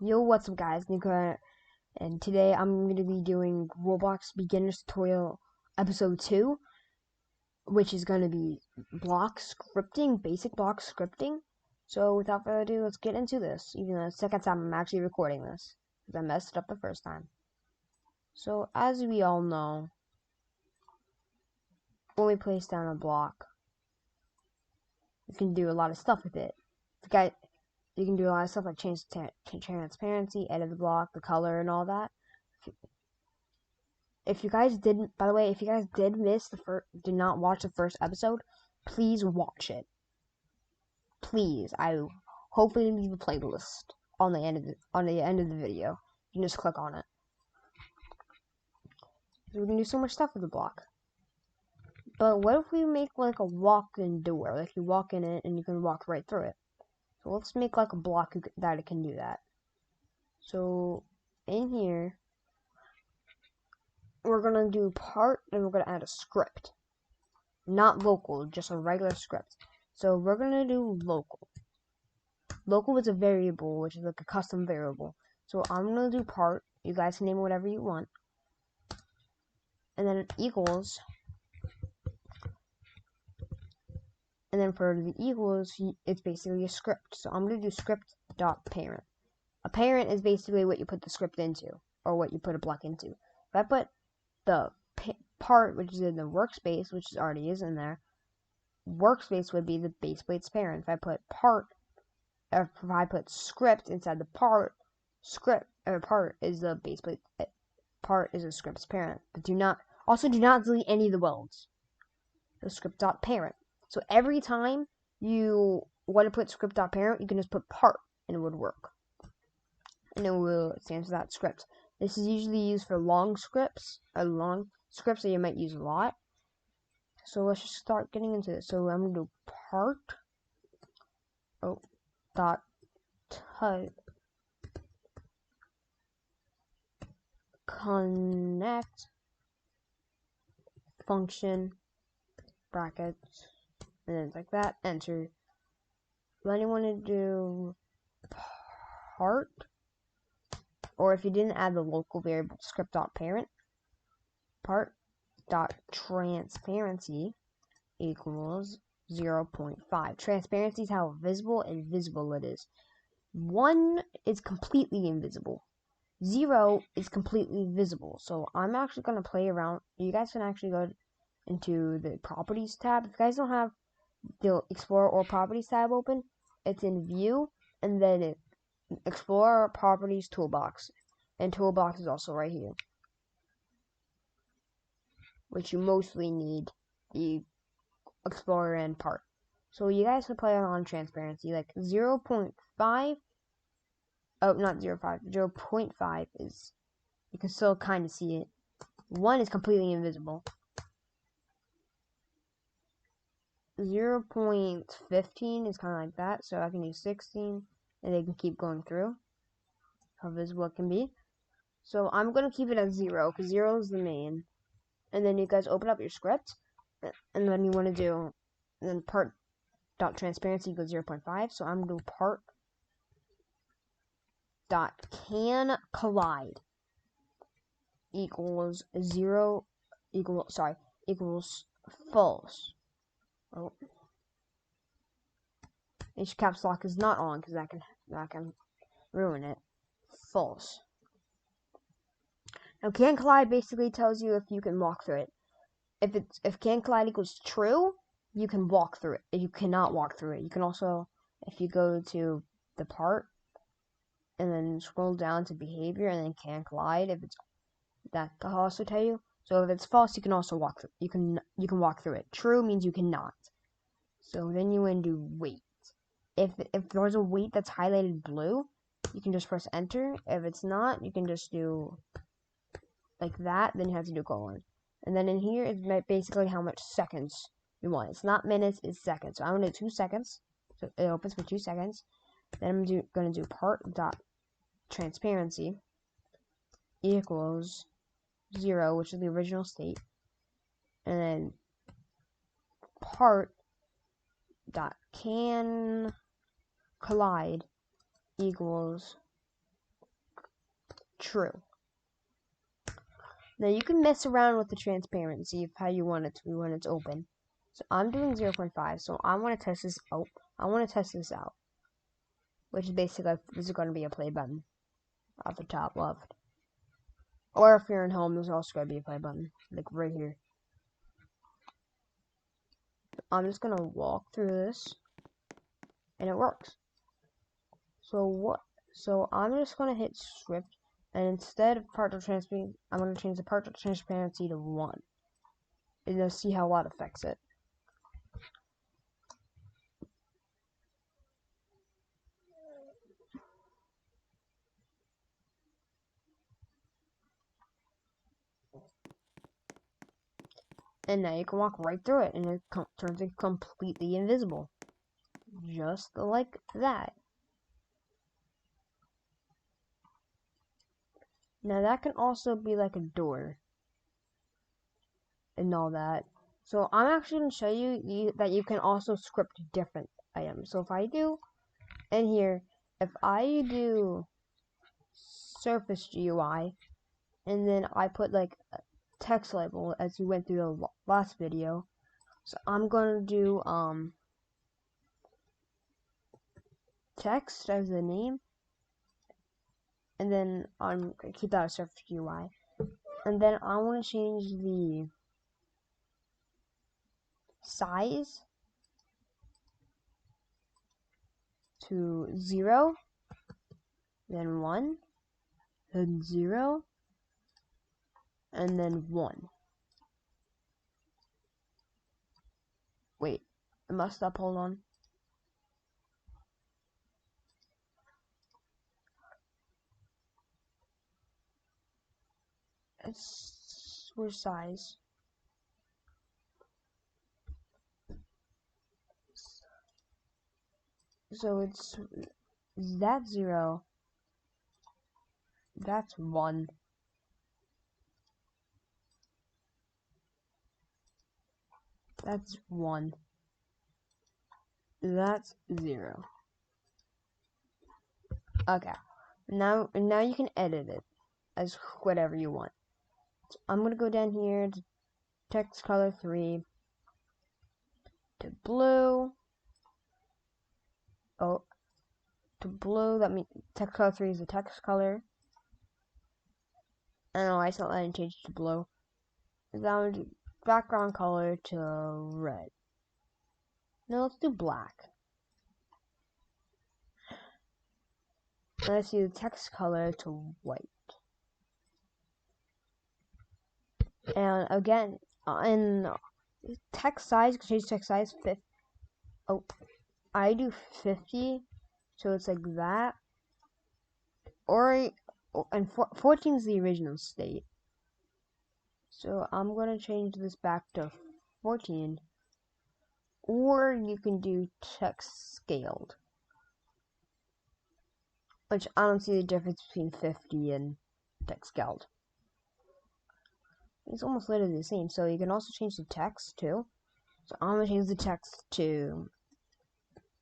Yo, what's up guys, Nico, and today I'm going to be doing Roblox Beginner's Tutorial Episode 2, which is going to be block scripting, basic block scripting. So without further ado, let's get into this, even though the second time I'm actually recording this, because I messed up the first time. So as we all know, when we place down a block, you can do a lot of stuff with it. You can do a lot of stuff like change transparency, edit the block, the color, and all that. If you guys didn't, by the way, if you guys did did not watch the first episode, please watch it. Please, I hopefully leave a playlist on the end of the video. You can just click on it. So we can do so much stuff with the block. But what if we make like a walk-in door? Like you walk in it and you can walk right through it. So let's make like a block that it can do that. So in here, we're gonna do part and we're gonna add a script. Not local, just a regular script. So we're gonna do local. Local is a variable, which is like a custom variable. So I'm gonna do part. You guys can name it whatever you want. And then it equals. And then for the equals, it's basically a script. So I'm gonna do script.parent. A parent is basically what you put the script into, or what you put a block into. If I put the part, which is in the workspace, which already is in there, workspace would be the base plate's parent. If I put part, or if I put script inside the part, part is the base plate. Part is a script's parent. But do not delete any of the welds. The script.parent. So every time you want to put script.parent, you can just put part and it would work. And it will stand for that script. This is usually used for long scripts that you might use a lot. So let's just start getting into this. So I'm gonna do part dot type connect function brackets, and then it's like that, enter. Then you want to do part, or if you didn't add the local variable script.parent, part dot transparency equals 0.5. Transparency is how visible and visible it is. 1 is completely invisible. 0 is completely visible. So I'm actually going to play around. You guys can actually go into the properties tab. If you guys don't have the Explorer or properties tab open, it's in view and then Explorer properties toolbox. And toolbox is also right here, which you mostly need the Explorer and part. So you guys can play on transparency, like 0.5. Oh, not 0.5. 0.5 is, you can still kind of see it. 1 is completely invisible. 0.15 is kind of like that, so I can do 16, and they can keep going through how visible it can be. So I'm going to keep it at 0, because 0 is the main. And then you guys open up your script, and then you want to do, and then part.transparency equals 0.5, so I'm going to do part.can collide equals false. Oh, H caps lock is not on because that can ruin it. False. Now can collide basically tells you if you can walk through it. If can collide equals true, you can walk through it. If you cannot walk through it, you can also, if you go to the part and then scroll down to behavior and then can collide, if it's that will also tell you. So if it's false, you can also walk through. You can walk through it. True means you cannot. So then you want to do wait. If there's a wait that's highlighted blue, you can just press enter. If it's not, you can just do like that. Then you have to do colon. And then in here is basically how much seconds you want. It's not minutes, it's seconds. So I'm gonna do 2 seconds. So it opens for 2 seconds. Then I'm gonna do part.transparency equals 0, which is the original state, and then part.can collide equals true. Now you can mess around with the transparency of how you want it to be when it's open. So I'm doing 0.5, so I want to test this out. I want to test this out, which is basically, this is going to be a play button at the top left. Or if you're in home, there's also going to be a play button, like right here. I'm just going to walk through this, and it works. So I'm just going to hit script, and instead of partial transparency, I'm going to change the partial transparency to 1. And you'll see how that affects it. And now you can walk right through it, and it turns it completely invisible. Just like that. Now that can also be like a door. And all that. So I'm actually going to show you that you can also script different items. So if I do, in here, if I do surface GUI, and then I put like a text label as we went through the last video. So I'm going to do text as the name, and then I'm going to keep that as surface GUI. And then I want to change the size to 0, then 1, then 0, and then 1. Wait, I messed up, hold on. It's where's size? So it's that 0. That's 1. That's 1. That's 0. Okay. Now you can edit it as whatever you want. So I'm gonna go down here to text color 3 to blue. Oh, to blue. That means text color 3 is the text color. I don't know. I thought I change to blue. That would do background color to red. No, let's do black. And let's do the text color to white. And again, in text size, you can change text size. Oh, I do 50, so it's like that. And 14 is the original state. So I'm going to change this back to 14. Or you can do text scaled, which I don't see the difference between 50 and text scaled. It's almost literally the same. So you can also change the text too. So I'm going to change the text to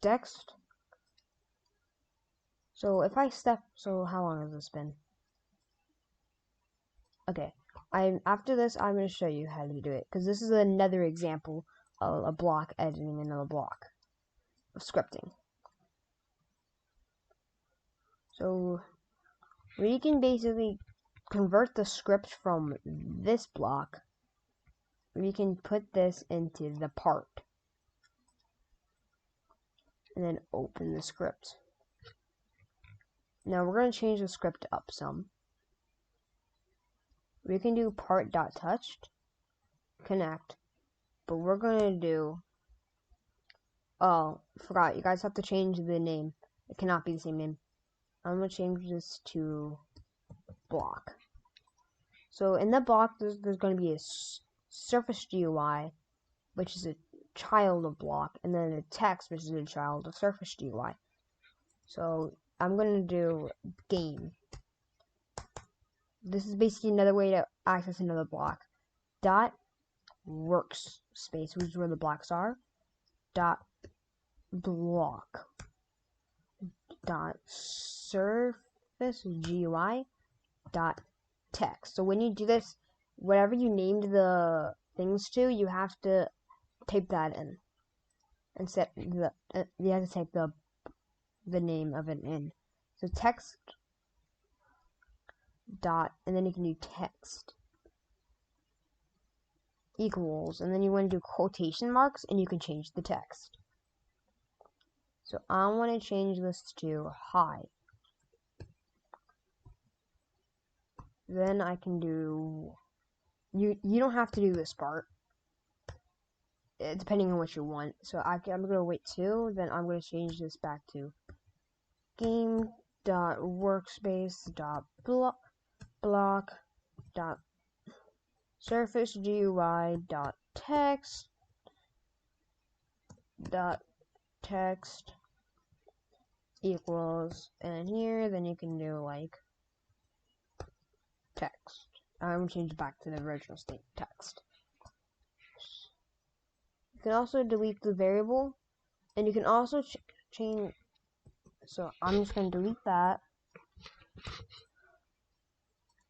text. So if I so how long has this been? Okay, after this I'm going to show you how to do it, because this is another example of a block editing another block of scripting. So we can basically convert the script from this block. We can put this into the part, and then open the script. Now we're going to change the script up some. We can do part.touched connect, but we're going to do, oh, forgot, you guys have to change the name. It cannot be the same name. I'm going to change this to block. So in the block, there's going to be a surface GUI, which is a child of block, and then a text, which is a child of surface GUI. So I'm going to do game. This is basically another way to access another block. Dot workspace, which is where the blocks are. Dot block. Dot surface GUI. dot text. So when you do this, whatever you named the things to, you have to type that in and set the you have to type the name of it in. So text dot, and then you can do text equals, and then you want to do quotation marks, and you can change the text. So I want to change this to hi. Then I can do, you don't have to do this part, depending on what you want. So I'm going to wait 2, then I'm going to change this back to game.workspace.block.text equals, and here then you can do like text. I'm going to change it back to the original state text. You can also delete the variable, and you can also change. So I'm just going to delete that.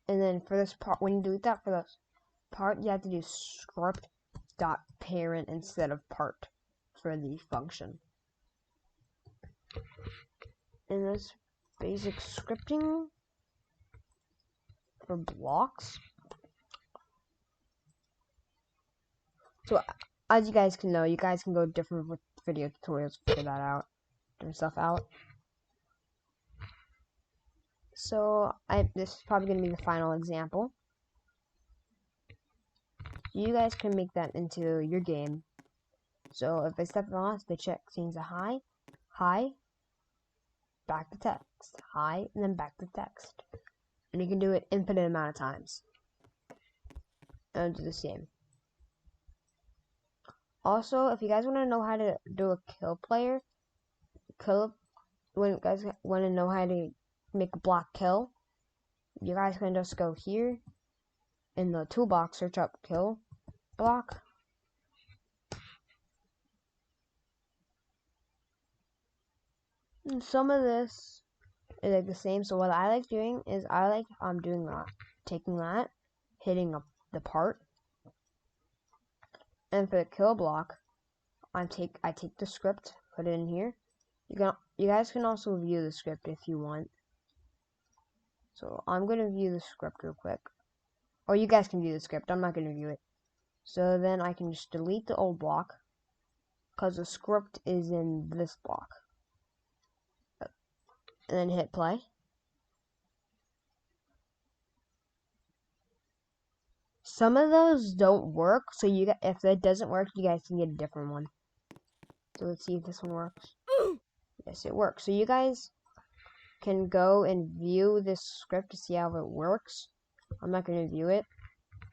And then for this part, when you delete that for this part, you have to do script.parent instead of part for the function. And this basic scripting for blocks. So as you guys can know, you guys can go different with video tutorials to figure that out, different stuff out. So this is probably going to be the final example. You guys can make that into your game. So if I step on the check seems a hi, back to text, hi, and then back to text. And you can do it infinite amount of times. And do the same. Also, if you guys want to know how to do a kill player, when you guys want to know how to make a block kill, you guys can just go here in the toolbox, search up kill block. And some of this is like the same. So what I like doing is doing that, taking that, hitting up the part, and for the kill block, I take the script, put it in here. You guys can also view the script if you want. So I'm gonna view the script real quick, or you guys can view the script. I'm not gonna view it. So then I can just delete the old block because the script is in this block, and then hit play. Some of those don't work, so if that doesn't work, you guys can get a different one. So let's see if this one works. Yes, it works. So you guys can go and view this script to see how it works. I'm not going to view it.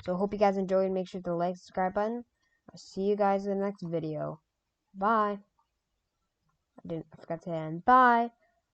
So hope you guys enjoyed. Make sure to like, subscribe button. I'll see you guys in the next video. Bye. I forgot to end. Bye.